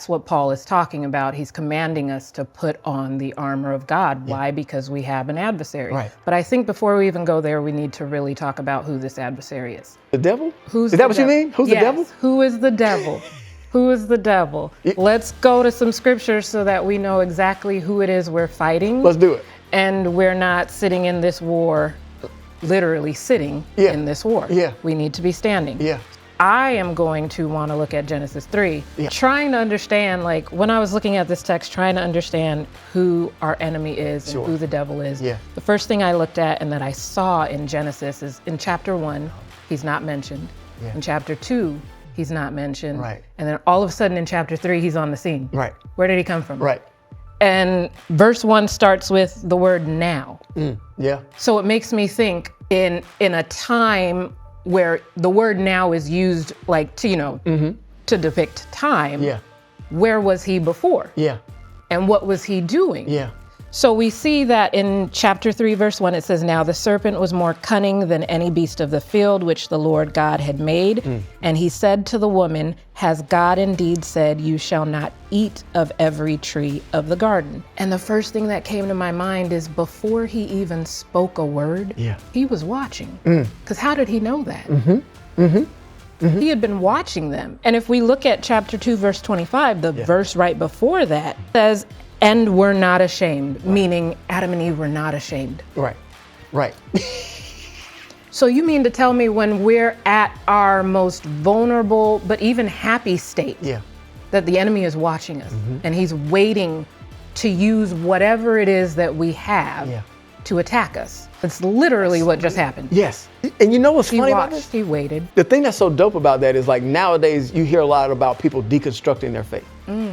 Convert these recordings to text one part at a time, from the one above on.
That's what Paul is talking about. He's commanding us to put on the armor of God. Yeah. Why? Because we have an adversary. Right. But I think before we even go there, we need to really talk about who this adversary is. The devil? Is that what you mean? Who's the devil? Who is the devil? Who is the devil? Let's go to some scriptures so that we know exactly who it is we're fighting. Let's do it. And we're not sitting in this war, literally sitting in this war. Yeah. We need to be standing. Yeah. I am going to want to look at Genesis 3, trying to understand, like when I was looking at this text, trying to understand who our enemy is and who the devil is. Yeah. The first thing I looked at and that I saw in Genesis is in chapter 1, he's not mentioned. Yeah. In chapter 2, he's not mentioned. Right. And then all of a sudden in chapter 3, he's on the scene. Right. Where did he come from? Right. And verse 1 starts with the word now. Yeah. So it makes me think in a time where the word now is used like to, to depict time. Yeah. Where was he before? Yeah. And what was he doing? Yeah. So we see that in chapter 3, verse 1, it says, now the serpent was more cunning than any beast of the field which the Lord God had made. And he said to the woman, has God indeed said, you shall not eat of every tree of the garden? And the first thing that came to my mind is before he even spoke a word, he was watching. Because how did he know that? He had been watching them. And if we look at chapter 2, verse 25, the verse right before that says, and were not ashamed, meaning Adam and Eve were not ashamed. Right. Right. So you mean to tell me when we're at our most vulnerable, but even happy state, that the enemy is watching us and he's waiting to use whatever it is that we have to attack us. That's literally what just happened. Yes. And you know what's funny about this? He waited. The thing that's so dope about that is like nowadays you hear a lot about people deconstructing their faith.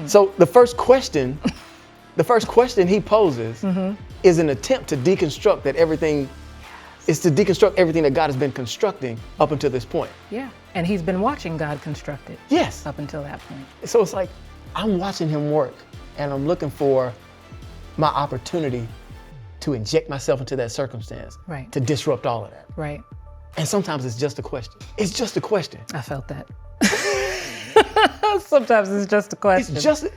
So the first question he poses is an attempt to deconstruct everything that God has been constructing up until this point. Yeah, and he's been watching God construct it. Yes. Up until that point. So it's like, I'm watching him work and I'm looking for my opportunity to inject myself into that circumstance. Right. To disrupt all of that. Right. And sometimes it's just a question. It's just a question. I felt that. Sometimes it's just a question. It's just,